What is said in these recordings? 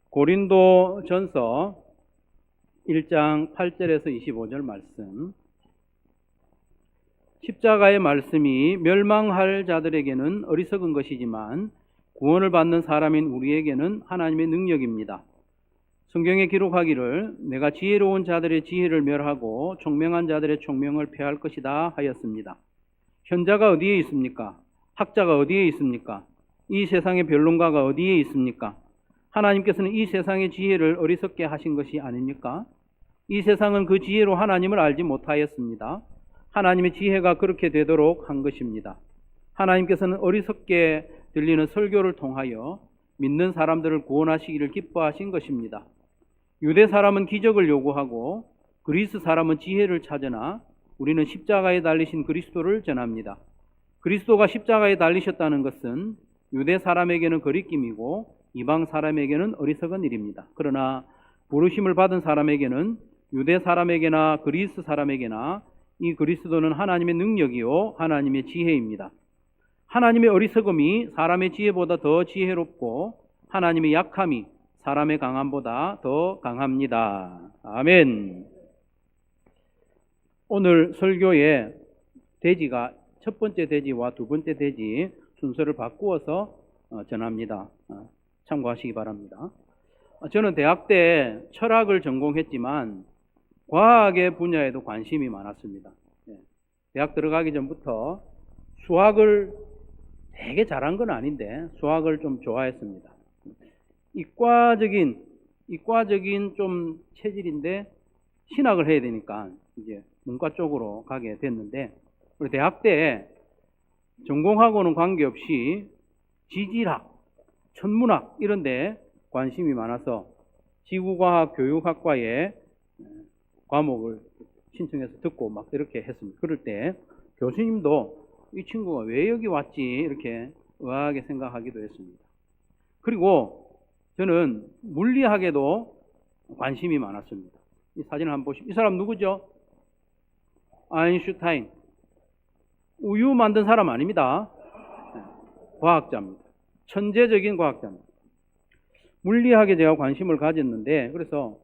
고린도전서 1장 8절에서 25절 말씀. 십자가의 말씀이 멸망할 자들에게는 어리석은 것이지만 구원을 받는 사람인 우리에게는 하나님의 능력입니다. 성경에 기록하기를 내가 지혜로운 자들의 지혜를 멸하고 총명한 자들의 총명을 폐할 것이다 하였습니다. 현자가 어디에 있습니까? 학자가 어디에 있습니까? 이 세상의 변론가가 어디에 있습니까? 하나님께서는 이 세상의 지혜를 어리석게 하신 것이 아닙니까? 이 세상은 그 지혜로 하나님을 알지 못하였습니다. 하나님의 지혜가 그렇게 되도록 한 것입니다. 하나님께서는 어리석게 들리는 설교를 통하여 믿는 사람들을 구원하시기를 기뻐하신 것입니다. 유대 사람은 기적을 요구하고 그리스 사람은 지혜를 찾으나 우리는 십자가에 달리신 그리스도를 전합니다. 그리스도가 십자가에 달리셨다는 것은 유대 사람에게는 거리낌이고 이방 사람에게는 어리석은 일입니다. 그러나 부르심을 받은 사람에게는 유대 사람에게나 그리스 사람에게나 이 그리스도는 하나님의 능력이요 하나님의 지혜입니다. 하나님의 어리석음이 사람의 지혜보다 더 지혜롭고 하나님의 약함이 사람의 강함보다 더 강합니다. 아멘. 오늘 설교의 대지가 첫 번째 대지와 두 번째 대지 순서를 바꾸어서 전합니다. 참고하시기 바랍니다. 저는 대학 때 철학을 전공했지만 과학의 분야에도 관심이 많았습니다. 대학 들어가기 전부터 수학을 되게 잘한 건 아닌데 수학을 좀 좋아했습니다. 이과적인 좀 체질인데 신학을 해야 되니까 이제 문과 쪽으로 가게 됐는데 우리 대학 때 전공하고는 관계없이 지질학, 천문학 이런 데 관심이 많아서 지구과학 교육학과에 과목을 신청해서 듣고 막 이렇게 했습니다. 그럴 때 교수님도 이 친구가 왜 여기 왔지 이렇게 의아하게 생각하기도 했습니다. 그리고 저는 물리학에도 관심이 많았습니다. 이 사진을 한번 보시면 이 사람 누구죠? 아인슈타인. 우유 만든 사람 아닙니다. 과학자입니다. 천재적인 과학자입니다. 물리학에 제가 관심을 가졌는데 그래서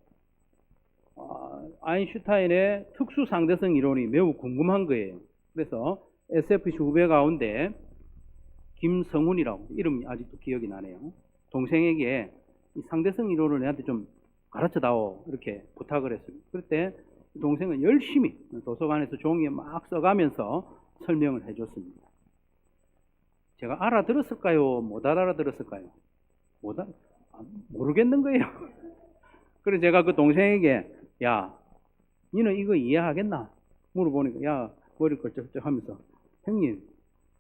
아인슈타인의 특수 상대성 이론이 매우 궁금한 거예요. 그래서 SFC 후배 가운데 김성훈이라고 이름이 아직도 기억이 나네요. 동생에게 이 상대성 이론을 내한테 좀 가르쳐다오 이렇게 부탁을 했습니다. 그럴 때 동생은 열심히 도서관에서 종이에 막 써가면서 설명을 해줬습니다. 제가 알아들었을까요? 못 알아들었을까요? 모르겠는 거예요. 그래서 제가 그 동생에게 야, 너는 이거 이해하겠나? 물어보니까 야, 머리 걸쩍col쩍 하면서 형님,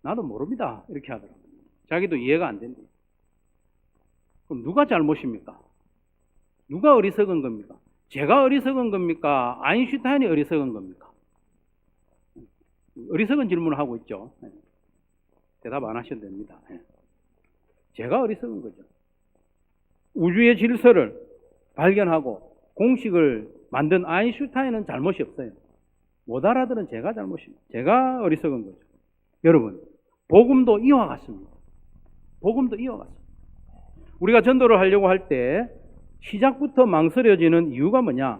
나도 모릅니다. 이렇게 하더라고요. 자기도 이해가 안 된다. 그럼 누가 잘못입니까? 누가 어리석은 겁니까? 제가 어리석은 겁니까? 아인슈타인이 어리석은 겁니까? 어리석은 질문을 하고 있죠. 대답 안 하셔도 됩니다. 제가 어리석은 거죠. 우주의 질서를 발견하고 공식을 만든 아인슈타인은 잘못이 없어요. 못 알아들은 제가 잘못입니다. 제가 어리석은 거죠. 여러분, 복음도 이와 같습니다. 복음도 이와 같습니다. 우리가 전도를 하려고 할 때 시작부터 망설여지는 이유가 뭐냐?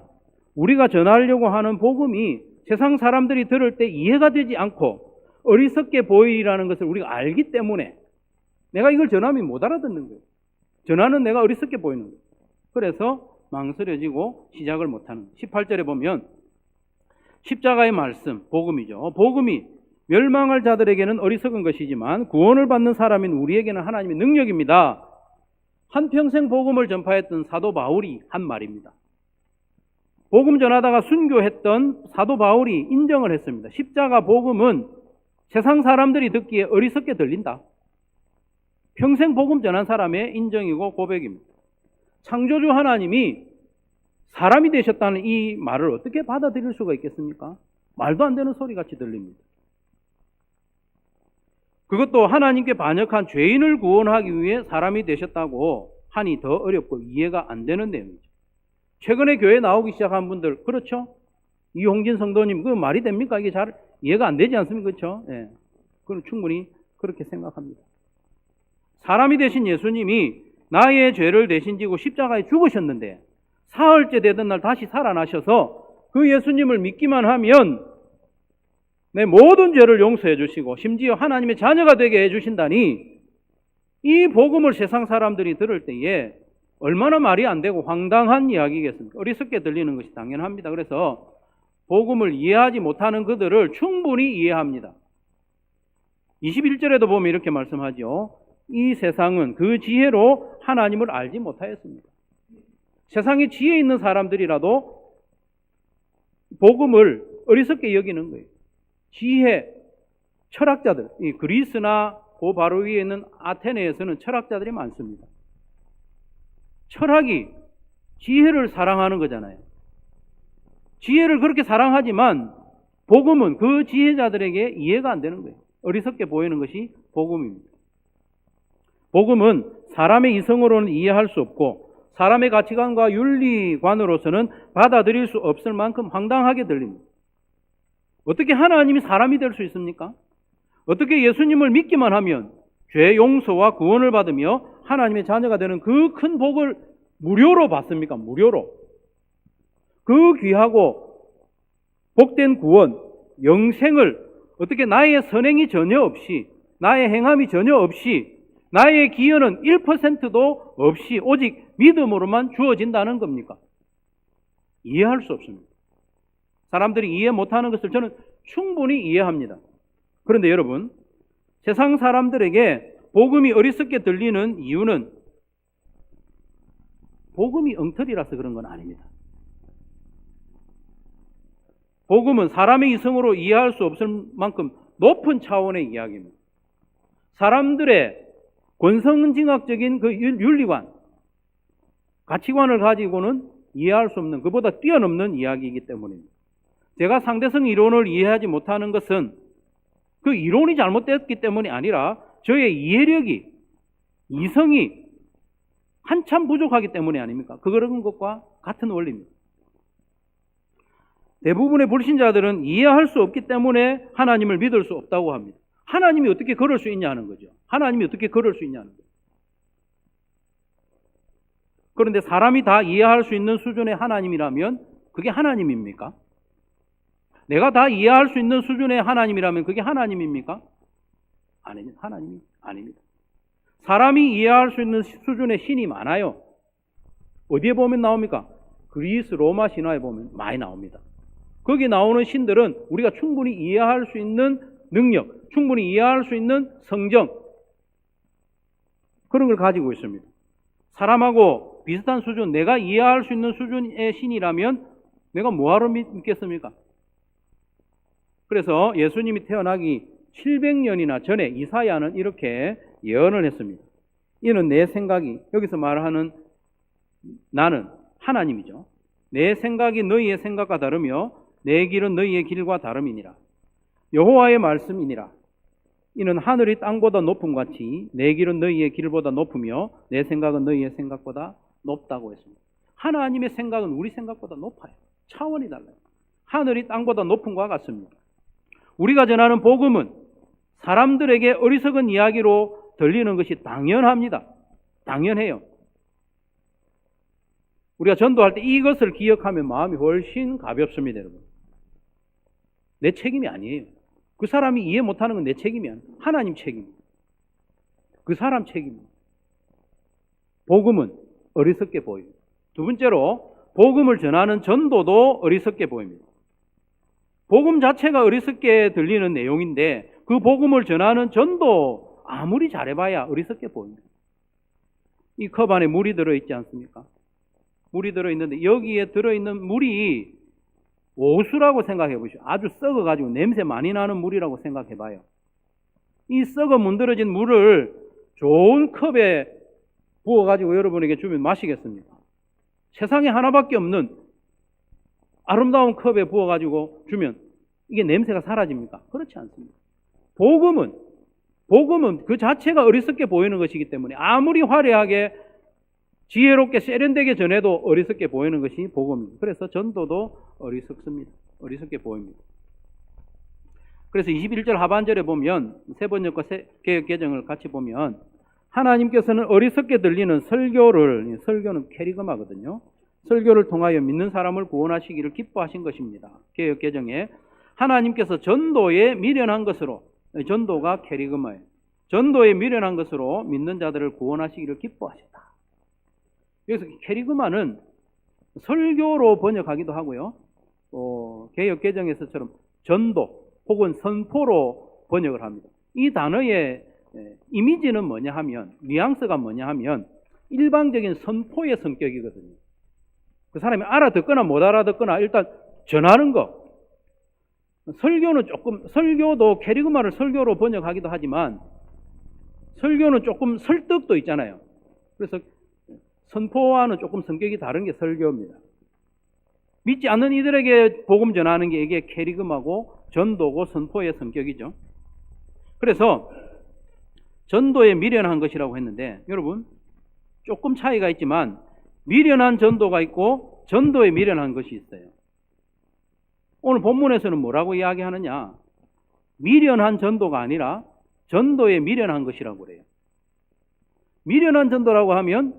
우리가 전하려고 하는 복음이 세상 사람들이 들을 때 이해가 되지 않고 어리석게 보이라는 것을 우리가 알기 때문에 내가 이걸 전하면 못 알아듣는 거예요. 전하는 내가 어리석게 보이는 거예요. 그래서 망설여지고 시작을 못하는 거예요. 18절에 보면 십자가의 말씀, 복음이죠. 복음이 멸망할 자들에게는 어리석은 것이지만 구원을 받는 사람인 우리에게는 하나님의 능력입니다. 한평생 복음을 전파했던 사도 바울이 한 말입니다. 복음 전하다가 순교했던 사도 바울이 인정을 했습니다. 십자가 복음은 세상 사람들이 듣기에 어리석게 들린다. 평생 복음 전한 사람의 인정이고 고백입니다. 창조주 하나님이 사람이 되셨다는 이 말을 어떻게 받아들일 수가 있겠습니까? 말도 안 되는 소리 같이 들립니다. 그것도 하나님께 반역한 죄인을 구원하기 위해 사람이 되셨다고 하니 더 어렵고 이해가 안 되는 내용이죠. 최근에 교회 나오기 시작한 분들, 그렇죠? 이홍진 성도님, 그 말이 됩니까? 이게 잘 이해가 안 되지 않습니까? 그렇죠? 예. 그건 충분히 그렇게 생각합니다. 사람이 되신 예수님이 나의 죄를 대신 지고 십자가에 죽으셨는데 사흘째 되던 날 다시 살아나셔서 그 예수님을 믿기만 하면 내 모든 죄를 용서해 주시고 심지어 하나님의 자녀가 되게 해 주신다니, 이 복음을 세상 사람들이 들을 때에 얼마나 말이 안 되고 황당한 이야기겠습니까? 어리석게 들리는 것이 당연합니다. 그래서 복음을 이해하지 못하는 그들을 충분히 이해합니다. 21절에도 보면 이렇게 말씀하죠. 이 세상은 그 지혜로 하나님을 알지 못하였습니다. 세상에 지혜 있는 사람들이라도 복음을 어리석게 여기는 거예요. 지혜, 철학자들, 이 그리스나 그 바로 위에 있는 아테네에서는 철학자들이 많습니다. 철학이 지혜를 사랑하는 거잖아요. 지혜를 그렇게 사랑하지만 복음은 그 지혜자들에게 이해가 안 되는 거예요. 어리석게 보이는 것이 복음입니다. 복음은 사람의 이성으로는 이해할 수 없고 사람의 가치관과 윤리관으로서는 받아들일 수 없을 만큼 황당하게 들립니다. 어떻게 하나님이 사람이 될 수 있습니까? 어떻게 예수님을 믿기만 하면 죄 용서와 구원을 받으며 하나님의 자녀가 되는 그 큰 복을 무료로 받습니까? 무료로. 그 귀하고 복된 구원, 영생을 어떻게 나의 선행이 전혀 없이, 나의 행함이 전혀 없이, 나의 기여는 1%도 없이 오직 믿음으로만 주어진다는 겁니까? 이해할 수 없습니다. 사람들이 이해 못하는 것을 저는 충분히 이해합니다. 그런데 여러분, 세상 사람들에게 복음이 어리석게 들리는 이유는 복음이 엉터리라서 그런 건 아닙니다. 복음은 사람의 이성으로 이해할 수 없을 만큼 높은 차원의 이야기입니다. 사람들의 권성징악적인 그 윤리관, 가치관을 가지고는 이해할 수 없는, 그보다 뛰어넘는 이야기이기 때문입니다. 제가 상대성 이론을 이해하지 못하는 것은 그 이론이 잘못됐기 때문이 아니라 저의 이해력이, 이성이 한참 부족하기 때문이 아닙니까? 그런 것과 같은 원리입니다. 대부분의 불신자들은 이해할 수 없기 때문에 하나님을 믿을 수 없다고 합니다. 하나님이 어떻게 그럴 수 있냐는 거죠. 하나님이 어떻게 그럴 수 있냐는 거죠. 그런데 사람이 다 이해할 수 있는 수준의 하나님이라면 그게 하나님입니까? 내가 다 이해할 수 있는 수준의 하나님이라면 그게 하나님입니까? 아닙니다. 하나님이 아닙니다. 사람이 이해할 수 있는 수준의 신이 많아요. 어디에 보면 나옵니까? 그리스 로마 신화에 보면 많이 나옵니다. 거기 나오는 신들은 우리가 충분히 이해할 수 있는 능력, 충분히 이해할 수 있는 성정, 그런 걸 가지고 있습니다. 사람하고 비슷한 수준, 내가 이해할 수 있는 수준의 신이라면 내가 뭐하러 믿겠습니까? 그래서 예수님이 태어나기 700년이나 전에 이사야는 이렇게 예언을 했습니다. 이는 내 생각이, 여기서 말하는 나는 하나님이죠. 내 생각이 너희의 생각과 다르며 내 길은 너희의 길과 다름이니라. 여호와의 말씀이니라. 이는 하늘이 땅보다 높음 같이 내 길은 너희의 길보다 높으며 내 생각은 너희의 생각보다 높다고 했습니다. 하나님의 생각은 우리 생각보다 높아요. 차원이 달라요. 하늘이 땅보다 높음과 같습니다. 우리가 전하는 복음은 사람들에게 어리석은 이야기로 들리는 것이 당연합니다. 당연해요. 우리가 전도할 때 이것을 기억하면 마음이 훨씬 가볍습니다, 여러분. 내 책임이 아니에요. 그 사람이 이해 못하는 건 내 책임이 아니에요. 하나님 책임입니다. 그 사람 책임입니다. 복음은 어리석게 보입니다. 두 번째로 복음을 전하는 전도도 어리석게 보입니다. 복음 자체가 어리석게 들리는 내용인데 그 복음을 전하는 전도 아무리 잘해봐야 어리석게 보입니다. 이 컵 안에 물이 들어있지 않습니까? 물이 들어있는데 여기에 들어있는 물이 오수라고 생각해 보시오. 아주 썩어가지고 냄새 많이 나는 물이라고 생각해 봐요. 이 썩어 문드러진 물을 좋은 컵에 부어가지고 여러분에게 주면 마시겠습니까? 세상에 하나밖에 없는 아름다운 컵에 부어가지고 주면 이게 냄새가 사라집니까? 그렇지 않습니다. 복음은 그 자체가 어리석게 보이는 것이기 때문에 아무리 화려하게 지혜롭게 세련되게 전해도 어리석게 보이는 것이 복음입니다. 그래서 전도도 어리석습니다. 어리석게 보입니다. 그래서 21절 하반절에 보면 새 번역과 새 개역 개정을 같이 보면 하나님께서는 어리석게 들리는 설교는 캐리그마거든요. 설교를 통하여 믿는 사람을 구원하시기를 기뻐하신 것입니다. 개역개정에 하나님께서 전도에 미련한 것으로, 전도가 캐리그마예요. 전도에 미련한 것으로 믿는 자들을 구원하시기를 기뻐하셨다. 여기서 캐리그마는 설교로 번역하기도 하고요. 개역개정에서처럼 전도 혹은 선포로 번역을 합니다. 이 단어의 이미지는 뭐냐 하면, 뉘앙스가 뭐냐 하면 일방적인 선포의 성격이거든요. 그 사람이 알아듣거나 못 알아듣거나 일단 전하는 거. 설교도 캐리그마를 설교로 번역하기도 하지만 설교는 조금 설득도 있잖아요. 그래서 선포와는 조금 성격이 다른 게 설교입니다. 믿지 않는 이들에게 복음 전하는 게 이게 캐리그마고 전도고 선포의 성격이죠. 그래서 전도에 미련한 것이라고 했는데 여러분 조금 차이가 있지만 미련한 전도가 있고 전도에 미련한 것이 있어요. 오늘 본문에서는 뭐라고 이야기하느냐? 미련한 전도가 아니라 전도에 미련한 것이라고 그래요. 미련한 전도라고 하면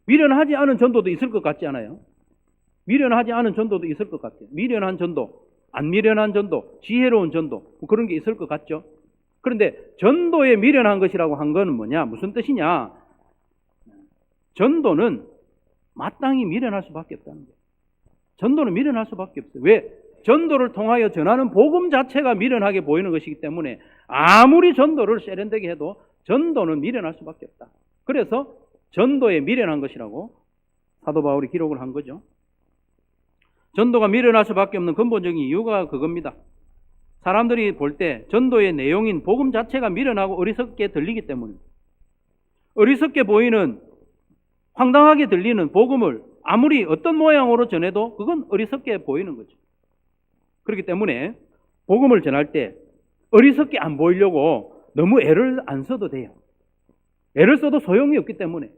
미련하지 않은 전도도 있을 것 같지 않아요? 미련하지 않은 전도도 있을 것 같아요. 미련한 전도, 안 미련한 전도, 지혜로운 전도 그런 게 있을 것 같죠? 그런데 전도에 미련한 것이라고 한 거는 뭐냐? 무슨 뜻이냐? 전도는 마땅히 미련할 수밖에 없다는 거예요. 전도는 미련할 수밖에 없어요. 왜? 전도를 통하여 전하는 복음 자체가 미련하게 보이는 것이기 때문에 아무리 전도를 세련되게 해도 전도는 미련할 수밖에 없다. 그래서 전도에 미련한 것이라고 사도 바울이 기록을 한 거죠. 전도가 미련할 수밖에 없는 근본적인 이유가 그겁니다. 사람들이 볼 때 전도의 내용인 복음 자체가 미련하고 어리석게 들리기 때문입니다. 어리석게 보이는, 황당하게 들리는 복음을 아무리 어떤 모양으로 전해도 그건 어리석게 보이는 거죠. 그렇기 때문에 복음을 전할 때 어리석게 안 보이려고 너무 애를 안 써도 돼요. 애를 써도 소용이 없기 때문에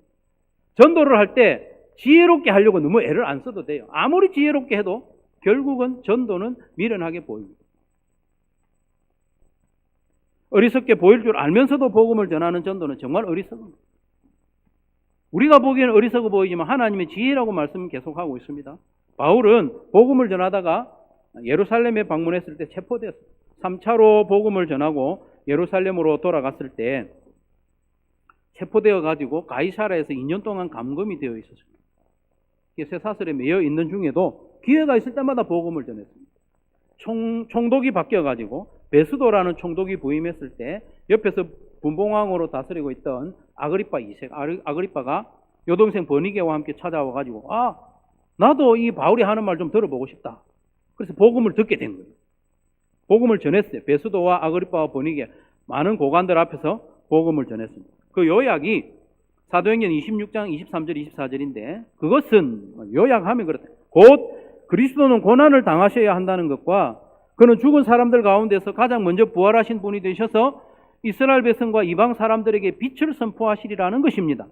전도를 할 때 지혜롭게 하려고 너무 애를 안 써도 돼요. 아무리 지혜롭게 해도 결국은 전도는 미련하게 보입니다. 어리석게 보일 줄 알면서도 복음을 전하는 전도는 정말 어리석은 거예요. 우리가 보기에는 어리석어 보이지만 하나님의 지혜라고 말씀 계속하고 있습니다. 바울은 복음을 전하다가 예루살렘에 방문했을 때 체포되었어요. 3차로 복음을 전하고 예루살렘으로 돌아갔을 때 체포되어 가지고 가이사라에서 2년 동안 감금이 되어 있었습니다. 쇠사슬에 매여 있는 중에도 기회가 있을 때마다 복음을 전했습니다. 총독이 바뀌어 가지고 베스도라는 총독이 부임했을 때 옆에서 분봉왕으로 다스리고 있던 아그리파 2세, 아그리파가 여동생 버니게와 함께 찾아와 가지고 나도 이 바울이 하는 말 좀 들어보고 싶다. 그래서 복음을 듣게 된 거예요. 복음을 전했어요. 베스도와 아그리파와 버니게 많은 고관들 앞에서 복음을 전했습니다. 그 요약이 사도행전 26장 23절 24절인데 그것은 요약하면 그렇다. 곧 그리스도는 고난을 당하셔야 한다는 것과 그는 죽은 사람들 가운데서 가장 먼저 부활하신 분이 되셔서 이스라엘 백성과 이방 사람들에게 빛을 선포하시리라는 것입니다.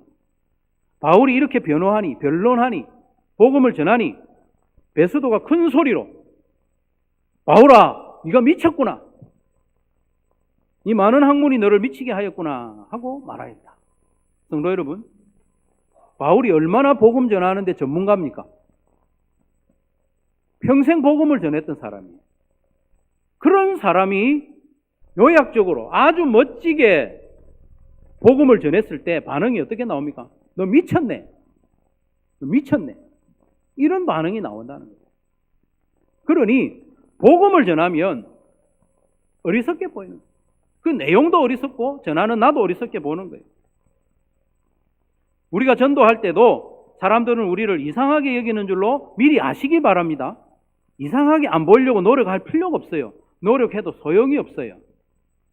바울이 이렇게 변론하니 복음을 전하니 베스도가 큰 소리로 바울아 네가 미쳤구나. 이 많은 학문이 너를 미치게 하였구나 하고 말하였다. 성도 여러분, 바울이 얼마나 복음 전하는데 전문가입니까? 평생 복음을 전했던 사람이에요. 그런 사람이 요약적으로 아주 멋지게 복음을 전했을 때 반응이 어떻게 나옵니까? 너 미쳤네. 너 미쳤네. 이런 반응이 나온다는 거예요. 그러니 복음을 전하면 어리석게 보이는 거예요. 그 내용도 어리석고 전하는 나도 어리석게 보는 거예요. 우리가 전도할 때도 사람들은 우리를 이상하게 여기는 줄로 미리 아시기 바랍니다. 이상하게 안 보이려고 노력할 필요가 없어요. 노력해도 소용이 없어요.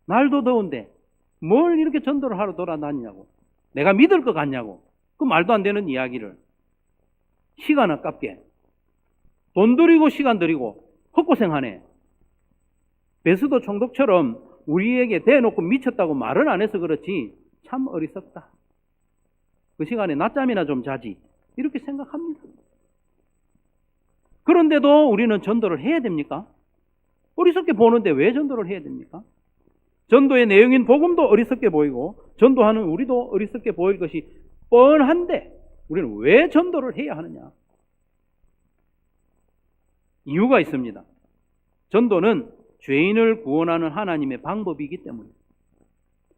날도 더운데 뭘 이렇게 전도를 하러 돌아다니냐고. 내가 믿을 것 같냐고. 그 말도 안 되는 이야기를. 시간 아깝게. 돈 들이고 시간 들이고 헛고생하네. 베스도 총독처럼 우리에게 대놓고 미쳤다고 말은 안 해서 그렇지 참 어리석다. 그 시간에 낮잠이나 좀 자지. 이렇게 생각합니다. 그런데도 우리는 전도를 해야 됩니까? 어리석게 보는데 왜 전도를 해야 됩니까? 전도의 내용인 복음도 어리석게 보이고 전도하는 우리도 어리석게 보일 것이 뻔한데 우리는 왜 전도를 해야 하느냐? 이유가 있습니다. 전도는 죄인을 구원하는 하나님의 방법이기 때문에,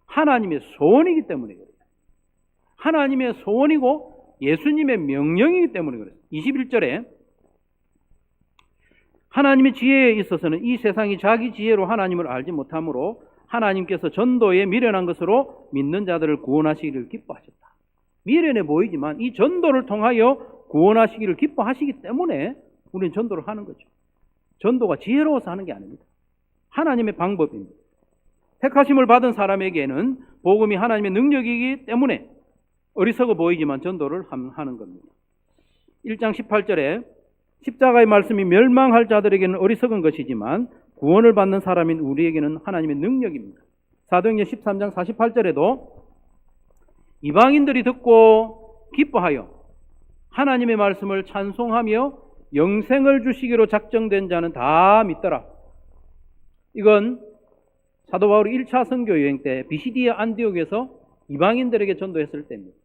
하나님의 소원이기 때문에 그래요. 하나님의 소원이고 예수님의 명령이기 때문에 그래요. 21절에 하나님의 지혜에 있어서는 이 세상이 자기 지혜로 하나님을 알지 못하므로 하나님께서 전도에 미련한 것으로 믿는 자들을 구원하시기를 기뻐하셨다. 미련해 보이지만 이 전도를 통하여 구원하시기를 기뻐하시기 때문에 우리는 전도를 하는 거죠. 전도가 지혜로워서 하는 게 아닙니다. 하나님의 방법입니다. 택하심을 받은 사람에게는 복음이 하나님의 능력이기 때문에 어리석어 보이지만 전도를 하는 겁니다. 1장 18절에 십자가의 말씀이 멸망할 자들에게는 어리석은 것이지만 구원을 받는 사람인 우리에게는 하나님의 능력입니다. 사도행전 13장 48절에도 이방인들이 듣고 기뻐하여 하나님의 말씀을 찬송하며 영생을 주시기로 작정된 자는 다 믿더라. 이건 사도 바울이 1차 선교 여행 때 비시디아 안디옥에서 이방인들에게 전도했을 때입니다.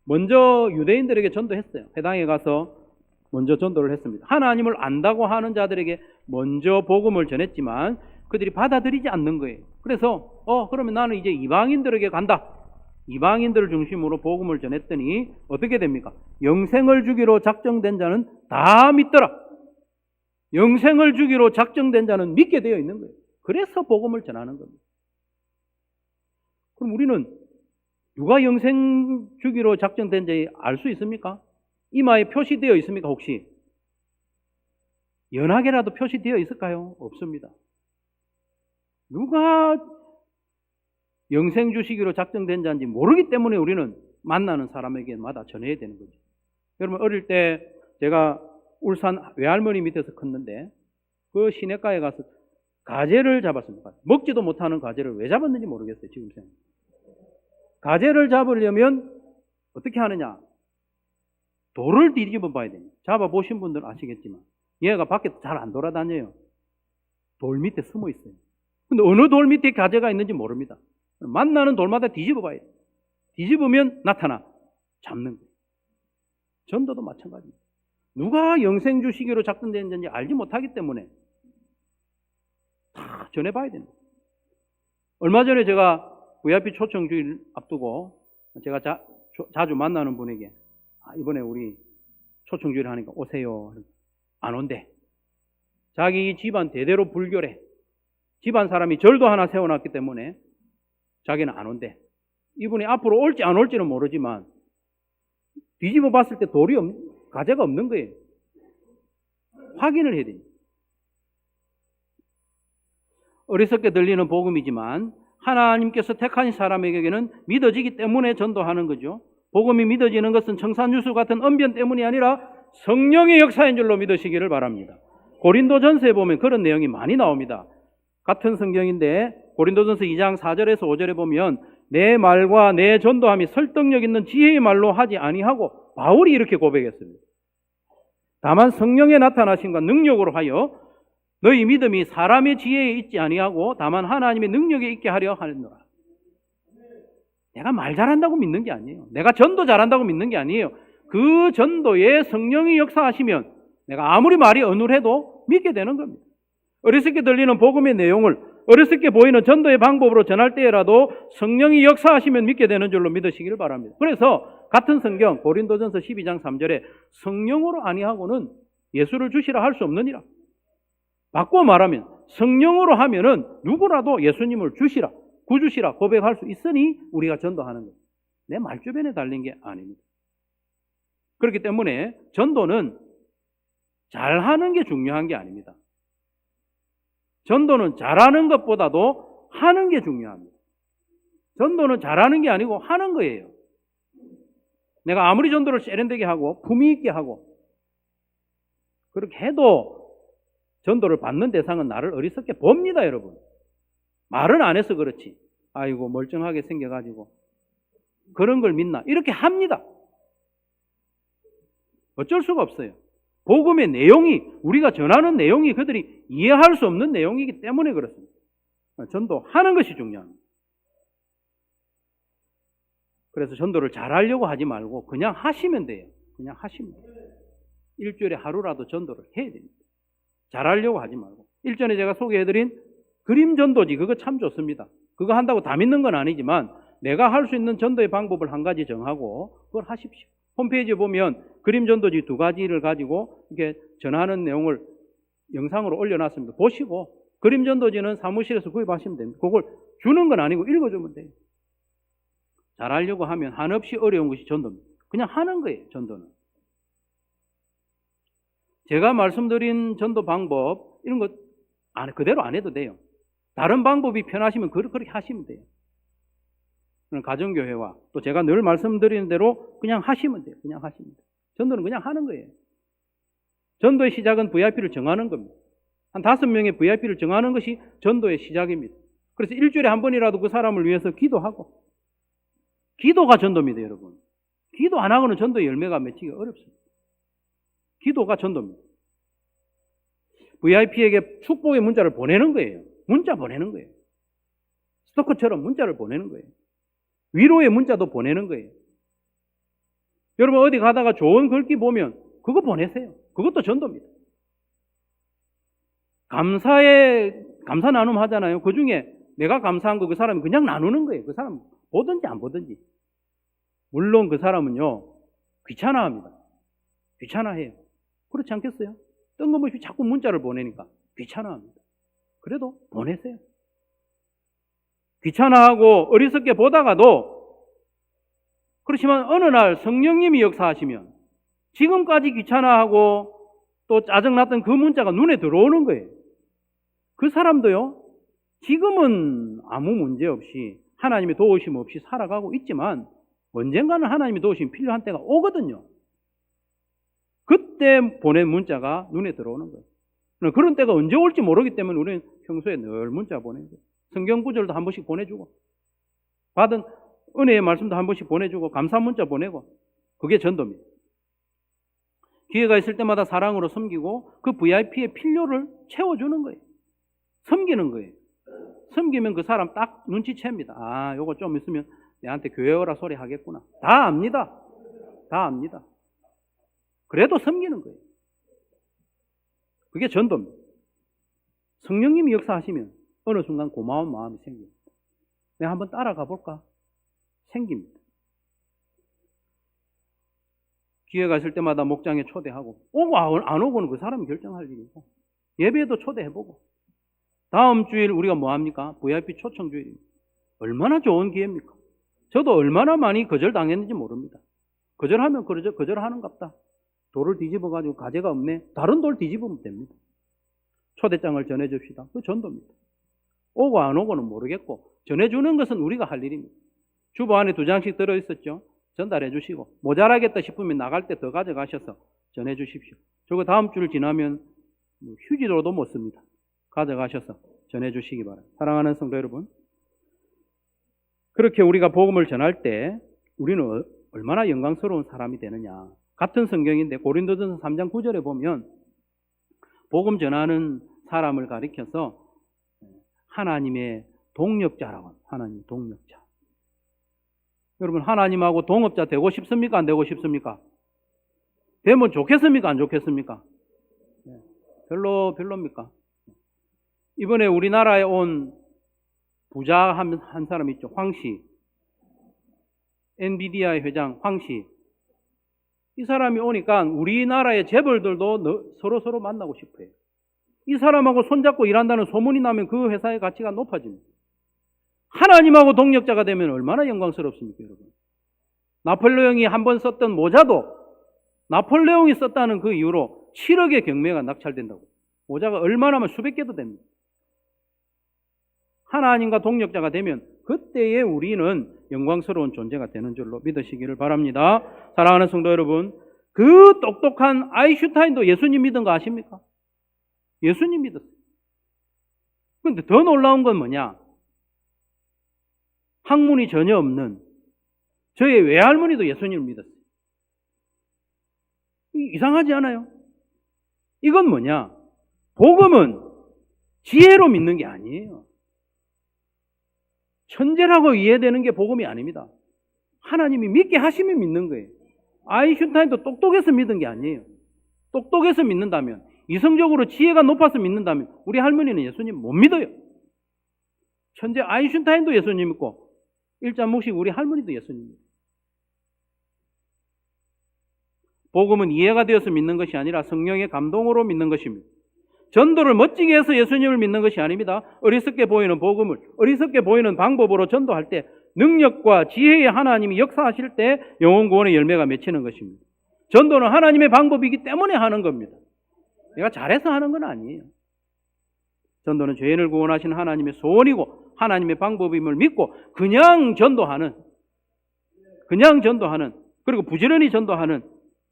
먼저 유대인들에게 전도했어요. 해당에 가서 먼저 전도를 했습니다. 하나님을 안다고 하는 자들에게 먼저 복음을 전했지만 그들이 받아들이지 않는 거예요. 그래서 그러면 나는 이제 이방인들에게 간다. 이방인들을 중심으로 복음을 전했더니 어떻게 됩니까? 영생을 주기로 작정된 자는 다 믿더라. 영생을 주기로 작정된 자는 믿게 되어 있는 거예요. 그래서 복음을 전하는 겁니다. 그럼 우리는 누가 영생 주기로 작정된지 알 수 있습니까? 이마에 표시되어 있습니까 혹시? 연하게라도 표시되어 있을까요? 없습니다. 누가 영생 주시기로 작정된 자인지 모르기 때문에 우리는 만나는 사람에게마다 전해야 되는 거죠. 여러분 어릴 때 제가 울산 외할머니 밑에서 컸는데 그 시내가에 가서 가재를 잡았습니다. 먹지도 못하는 가재를 왜 잡았는지 모르겠어요. 지금 생각. 가재를 잡으려면 어떻게 하느냐? 돌을 뒤집어 봐야 됩니다. 잡아보신 분들은 아시겠지만 얘가 밖에 잘 안 돌아다녀요. 돌 밑에 숨어 있어요. 근데 어느 돌 밑에 가재가 있는지 모릅니다. 만나는 돌마다 뒤집어 봐야 돼요. 뒤집으면 나타나 잡는 거예요. 전도도 마찬가지입니다. 누가 영생 주시기로 작정된지 알지 못하기 때문에 다 전해봐야 됩니다. 얼마 전에 제가 VIP 초청주일 앞두고 제가 자주 만나는 분에게 이번에 우리 초청주일 하니까 오세요. 안 온대. 자기 집안 대대로 불교래. 집안 사람이 절도 하나 세워놨기 때문에 자기는 안 온대. 이분이 앞으로 올지 안 올지는 모르지만 뒤집어 봤을 때 가재가 없는 거예요. 확인을 해야 됩니다. 어리석게 들리는 복음이지만 하나님께서 택하신 사람에게는 믿어지기 때문에 전도하는 거죠. 복음이 믿어지는 것은 청산유수 같은 언변 때문이 아니라 성령의 역사인 줄로 믿으시기를 바랍니다. 고린도전서에 보면 그런 내용이 많이 나옵니다. 같은 성경인데 고린도전서 2장 4절에서 5절에 보면 내 말과 내 전도함이 설득력 있는 지혜의 말로 하지 아니하고 바울이 이렇게 고백했습니다. 다만 성령의 나타나심과 능력으로 하여 너희 믿음이 사람의 지혜에 있지 아니하고 다만 하나님의 능력에 있게 하려 하느니라. 내가 말 잘한다고 믿는 게 아니에요. 내가 전도 잘한다고 믿는 게 아니에요. 그 전도에 성령이 역사하시면 내가 아무리 말이 어눌해도 믿게 되는 겁니다. 어리석게 들리는 복음의 내용을 어리석게 보이는 전도의 방법으로 전할 때라도 성령이 역사하시면 믿게 되는 줄로 믿으시기를 바랍니다. 그래서 같은 성경 고린도전서 12장 3절에 성령으로 아니하고는 예수를 주시라 할 수 없느니라. 바꿔 말하면 성령으로 하면은 누구라도 예수님을 주시라, 구주시라 고백할 수 있으니 우리가 전도하는 거예요. 내 말주변에 달린 게 아닙니다. 그렇기 때문에 전도는 잘하는 게 중요한 게 아닙니다. 전도는 잘하는 것보다도 하는 게 중요합니다. 전도는 잘하는 게 아니고 하는 거예요. 내가 아무리 전도를 세련되게 하고 품위 있게 하고 그렇게 해도 전도를 받는 대상은 나를 어리석게 봅니다, 여러분. 말은 안 해서 그렇지. 아이고 멀쩡하게 생겨가지고 그런 걸 믿나? 이렇게 합니다. 어쩔 수가 없어요. 복음의 내용이, 우리가 전하는 내용이 그들이 이해할 수 없는 내용이기 때문에 그렇습니다. 전도하는 것이 중요합니다. 그래서 전도를 잘하려고 하지 말고 그냥 하시면 돼요. 그냥 하시면 돼요. 일주일에 하루라도 전도를 해야 됩니다. 잘하려고 하지 말고. 일전에 제가 소개해드린 그림 전도지, 그거 참 좋습니다. 그거 한다고 다 믿는 건 아니지만 내가 할 수 있는 전도의 방법을 한 가지 정하고 그걸 하십시오. 홈페이지에 보면 그림 전도지 2가지를 가지고 이렇게 전하는 내용을 영상으로 올려놨습니다. 보시고 그림 전도지는 사무실에서 구입하시면 됩니다. 그걸 주는 건 아니고 읽어주면 돼요. 잘하려고 하면 한없이 어려운 것이 전도입니다. 그냥 하는 거예요, 전도는. 제가 말씀드린 전도 방법 이런 거 그대로 안 해도 돼요. 다른 방법이 편하시면 그렇게 하시면 돼요. 가정교회와 또 제가 늘 말씀드리는 대로 그냥 하시면 돼요. 그냥 하시면 돼요. 전도는 그냥 하는 거예요. 전도의 시작은 VIP를 정하는 겁니다. 한 5명의 VIP를 정하는 것이 전도의 시작입니다. 그래서 일주일에 한 번이라도 그 사람을 위해서 기도하고, 기도가 전도입니다, 여러분. 기도 안 하고는 전도의 열매가 맺히기가 어렵습니다. 기도가 전도입니다. VIP에게 축복의 문자를 보내는 거예요. 문자 보내는 거예요. 스토커처럼 문자를 보내는 거예요. 위로의 문자도 보내는 거예요. 여러분 어디 가다가 좋은 글귀 보면 그거 보내세요. 그것도 전도입니다. 감사 나눔 하잖아요. 그 중에 내가 감사한 거 그 사람이 그냥 나누는 거예요. 그 사람 보든지 안 보든지. 물론 그 사람은요, 귀찮아합니다. 귀찮아해요. 그렇지 않겠어요? 뜬금없이 자꾸 문자를 보내니까 귀찮아합니다. 그래도 보내세요. 귀찮아하고 어리석게 보다가도, 그렇지만 어느 날 성령님이 역사하시면 지금까지 귀찮아하고 또 짜증났던 그 문자가 눈에 들어오는 거예요. 그 사람도요, 지금은 아무 문제 없이 하나님의 도우심 없이 살아가고 있지만 언젠가는 하나님의 도우심이 필요한 때가 오거든요. 그때 보낸 문자가 눈에 들어오는 거예요. 그런 때가 언제 올지 모르기 때문에 우리는 평소에 늘 문자 보내는 거예요. 성경 구절도 한 번씩 보내주고, 받은 은혜의 말씀도 한 번씩 보내주고, 감사 문자 보내고, 그게 전도입니다. 기회가 있을 때마다 사랑으로 섬기고 그 VIP의 필요를 채워주는 거예요. 섬기는 거예요. 섬기면 그 사람 딱 눈치챕니다. 아, 요거 좀 있으면 내한테 교회 오라 소리 하겠구나. 다 압니다. 다 압니다. 그래도 섬기는 거예요. 그게 전도입니다. 성령님이 역사하시면 어느 순간 고마운 마음이 생깁니다. 내가 한번 따라가 볼까? 생깁니다. 기회가 있을 때마다 목장에 초대하고, 오고 안 오고는 그 사람이 결정할 일이고, 예배에도 초대해보고, 다음 주일 우리가 뭐 합니까? VIP 초청 주일입니다. 얼마나 좋은 기회입니까? 저도 얼마나 많이 거절당했는지 모릅니다. 거절하면 거절하는갑다. 돌을 뒤집어가지고 가재가 없네. 다른 돌 뒤집으면 됩니다. 초대장을 전해줍시다. 그 전도입니다. 오고 안 오고는 모르겠고 전해주는 것은 우리가 할 일입니다. 주보 안에 2장씩 들어있었죠. 전달해 주시고 모자라겠다 싶으면 나갈 때 더 가져가셔서 전해주십시오. 저거 다음 주를 지나면 휴지로도 못 씁니다. 가져가셔서 전해주시기 바랍니다. 사랑하는 성도 여러분, 그렇게 우리가 복음을 전할 때 우리는 얼마나 영광스러운 사람이 되느냐. 같은 성경인데 고린도전서 3장 9절에 보면 복음 전하는 사람을 가리켜서 하나님의 동역자라고 합니다. 하나님 동역자. 여러분 하나님하고 동업자 되고 싶습니까? 안 되고 싶습니까? 되면 좋겠습니까? 안 좋겠습니까? 별로입니까? 이번에 우리나라에 온 부자 한 사람 있죠. 황씨. 엔비디아의 회장 황씨. 이 사람이 오니까 우리나라의 재벌들도 서로 만나고 싶어요. 이 사람하고 손잡고 일한다는 소문이 나면 그 회사의 가치가 높아집니다. 하나님하고 동력자가 되면 얼마나 영광스럽습니까, 여러분? 나폴레옹이 한번 썼던 모자도 나폴레옹이 썼다는 그 이유로 7억의 경매가 낙찰된다고. 모자가 얼마나면 수백 개도 됩니다. 하나님과 동력자가 되면 그때에 우리는 영광스러운 존재가 되는 줄로 믿으시기를 바랍니다. 사랑하는 성도 여러분, 그 똑똑한 아인슈타인도 예수님 믿은 거 아십니까? 예수님 믿었어요. 그런데 더 놀라운 건 뭐냐? 학문이 전혀 없는 저의 외할머니도 예수님을 믿었어요. 이상하지 않아요? 이건 뭐냐? 복음은 지혜로 믿는 게 아니에요. 천재라고 이해되는 게 복음이 아닙니다. 하나님이 믿게 하시면 믿는 거예요. 아인슈타인도 똑똑해서 믿은 게 아니에요. 똑똑해서 믿는다면, 이성적으로 지혜가 높아서 믿는다면 우리 할머니는 예수님 못 믿어요. 천재 아인슈타인도 예수님 믿고 일자목식 우리 할머니도 예수님 믿어요. 복음은 이해가 되어서 믿는 것이 아니라 성령의 감동으로 믿는 것입니다. 전도를 멋지게 해서 예수님을 믿는 것이 아닙니다. 어리석게 보이는 복음을 어리석게 보이는 방법으로 전도할 때 능력과 지혜의 하나님이 역사하실 때 영혼 구원의 열매가 맺히는 것입니다. 전도는 하나님의 방법이기 때문에 하는 겁니다. 내가 잘해서 하는 건 아니에요. 전도는 죄인을 구원하시는 하나님의 소원이고 하나님의 방법임을 믿고 그냥 전도하는 그리고 부지런히 전도하는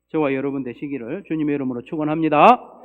저와 여러분 되시기를 주님의 이름으로 축원합니다.